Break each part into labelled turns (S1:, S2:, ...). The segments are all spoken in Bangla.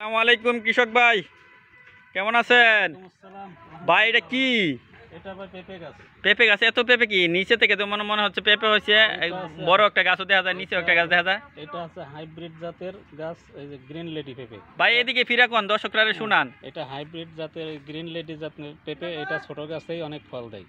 S1: আসসালামু আলাইকুম কৃষক ভাই, কেমন আছেন ভাই? এটা কি?
S2: এটা ভাই পেঁপে গাছ।
S1: পেঁপে গাছ? এত পেঁপে কি নিচে থেকে তো মনে হচ্ছে পেঁপে হয়েছে। বড় একটা গাছও দেখা যায়, নিচে একটা গাছ দেখা যায়।
S2: এটা আছে হাইব্রিড জাতের গাছ, এই যে গ্রিন লেডি পেঁপে।
S1: ভাই এদিকে ফিরা কোন দর্শকরা শুনান।
S2: এটা হাইব্রিড জাতের গ্রিন লেডি জাতের পেঁপে। এটা ছোট গাছেই অনেক ফল দেয়।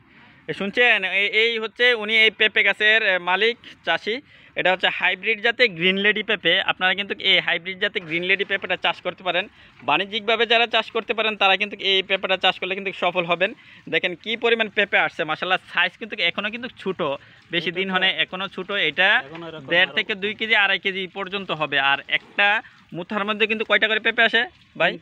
S1: শুনছেন, এই হচ্ছে উনি এই পেঁপে গাছের মালিক, চাষি। এটা হচ্ছে হাইব্রিড জাতের গ্রিন লেডি পেঁপে। আপনারা কিন্তু এই হাইব্রিড জাতের গ্রিন লেডি পেঁপেটা চাষ করতে পারেন। বাণিজ্যিকভাবে যারা চাষ করতে পারেন তারা কিন্তু এই পেঁপেটা চাষ করলে কিন্তু সফল হবেন। দেখেন কি পরিমাণ পেঁপে আসছে, মাশাআল্লাহ। সাইজ কিন্তু এখনও কিন্তু ছোট, বেশি দিন হয় এখনও ছোট। এটা 1.5 থেকে 2 কেজি 2.5 কেজি পর্যন্ত হবে। আর একটা মুথার মধ্যে কিন্তু কয়টা করে পেঁপে আসে ভাই?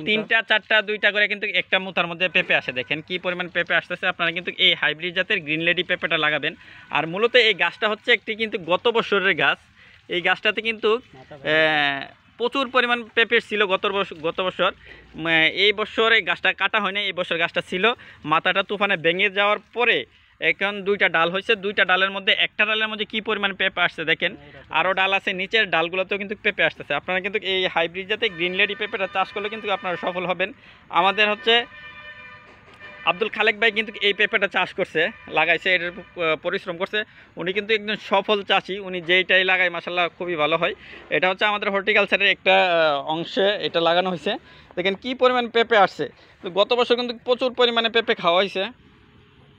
S1: 3টা 4টা 2টা করে কিন্তু একটা মুথার মধ্যে পেঁপে আসে। দেখেন কি পরিমাণ পেঁপে আসতেছে। আপনারা কিন্তু এই হাইব্রিড জাতের গ্রিন লেডি পেঁপেটা লাগাবেন। আর মূলত এই গাছটা হচ্ছে একটি কিন্তু গত বছরের গাছ। এই গাছটাতে কিন্তু প্রচুর পরিমাণ পেঁপে ছিল গত বছর। এই বছর এই গাছটা কাটা হয় না, এই বছর গাছটা ছিল। মাথাটা তুফানে ভেঙে যাওয়ার পরে এখন 2টা ডাল হয়েছে। 2টা ডালের মধ্যে একটা ডালের মধ্যে কি পরিমাণ পেঁপে আসছে দেখেন। আরও ডাল আছে, নিচের ডালগুলোতেও কিন্তু পেঁপে আসতেছে। আপনারা কিন্তু এই হাইব্রিড জাতে গ্রিন লেডি পেঁপেটা চাষ করলে কিন্তু আপনারা সফল হবেন। আমাদের হচ্ছে আব্দুল খালেক ভাই কিন্তু এই পেঁপেটা চাষ করছে, লাগাইছে, এটার পরিশ্রম করছে। উনি কিন্তু একজন সফল চাষি। উনি যেইটাই লাগায় মাশাআল্লাহ খুবই ভালো হয়। এটা হচ্ছে আমাদের হর্টিকালচারের একটা অংশে এটা লাগানো হয়েছে। দেখেন কি পরিমাণ পেঁপে আসছে। গত বছর কিন্তু প্রচুর পরিমাণে পেঁপে খাওয়া হয়েছে।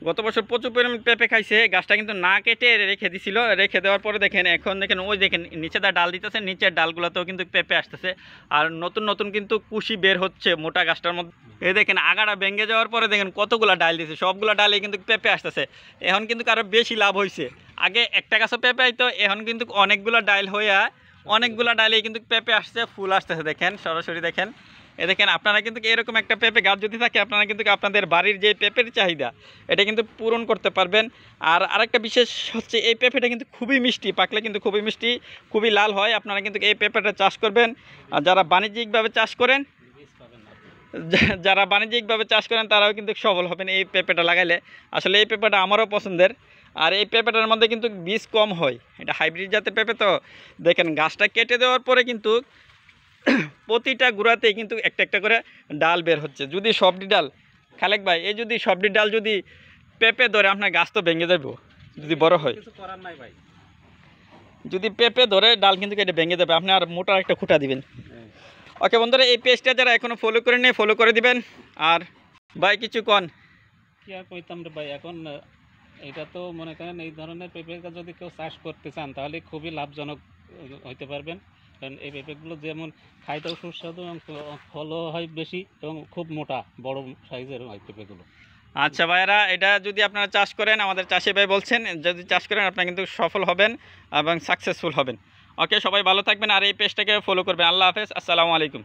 S1: গত বছর প্রচুর পরিমাণ পেঁপে খাইছে। গাছটা কিন্তু না কেটে রেখে দিছিল। রেখে দেওয়ার পরে দেখেন এখন দেখেন ওই দেখেন নিচে ডাল দিতেছে, নিচের ডালগুলোতেও কিন্তু পেঁপে আসতেছে। আর নতুন নতুন কিন্তু কুশি বের হচ্ছে মোটা গাছটার মধ্যে। এই দেখেন আগাটা ভেঙে যাওয়ার পরে দেখেন কতগুলো ডাল দিয়েছে, সবগুলো ডালে কিন্তু পেঁপে আসতেছে। এখন কিন্তু আরও বেশি লাভ হয়েছে। আগে একটা গাছও পেঁপে আইতো, এখন কিন্তু অনেকগুলো ডাল হইয়া অনেকগুলো ডালে কিন্তু পেঁপে আসছে, ফুল আসতেছে। দেখেন সরাসরি দেখেন। দেখেন আপনারা কিন্তু এরকম একটা পেঁপে গাছ যদি থাকে, আপনারা কিন্তু আপনাদের বাড়ির যে পেঁপের চাহিদা এটা কিন্তু পূরণ করতে পারবেন। আর আরেকটা বিশেষ হচ্ছে এই পেঁপেটা কিন্তু খুবই মিষ্টি, পাকলে কিন্তু খুবই মিষ্টি, খুবই লাল হয়। আপনারা কিন্তু এই পেঁপেটা চাষ করবেন। আর যারা বাণিজ্যিকভাবে চাষ করেন তারাও কিন্তু সফল হবেন এই পেঁপেটা লাগাইলে। আসলে এই পেঁপেটা আমারও পছন্দের। আর এই পেঁপেটার মধ্যে কিন্তু বীজ কম হয়। এটা হাইব্রিড জাতের পেঁপে তো। দেখেন গাছটা কেটে দেওয়ার পরে কিন্তু প্রতিটা গুঁড়াতেই কিন্তু একটা একটা করে ডাল বের হচ্ছে। যদি সবটি ডাল, খালেক ভাই, এই যদি সবটি ডাল যদি পেঁপে ধরে আপনার গাছ তো ভেঙে যাবে যদি বড় হয়।
S2: কিছু করার নাই ভাই,
S1: যদি পেঁপে ধরে ডাল কিন্তু কেটে ভেঙে যাবে। আপনি আর মোটা একটা খুঁটা দিবেন। ওকে বন্ধুরা, এই পেজটা যারা এখনও ফলো করে নেই ফলো করে দিবেন। আর ভাই কিছু কন।
S2: কি আর কইতাম রে ভাই, এখন এটা তো মনে করেন এই ধরনের পেঁপে গাছ যদি কেউ চাষ করতে চান তাহলে খুবই লাভজনক হইতে পারবেন। কারণ এই পেঁপেগুলো যেমন খাইতেও সুস্বাদু এবং ফলও হয় বেশি এবং খুব মোটা বড় সাইজের হয় পেঁপেগুলো।
S1: আচ্ছা ভাইরা, এটা যদি আপনারা চাষ করেন, আমাদের চাষি ভাই বলছেন যদি চাষ করেন আপনারা কিন্তু সফল হবেন এবং সাকসেসফুল হবেন। ওকে, সবাই ভালো থাকবেন আর এই পেজটাকে ফলো করবেন। আল্লাহ হাফেজ, আসসালামু আলাইকুম।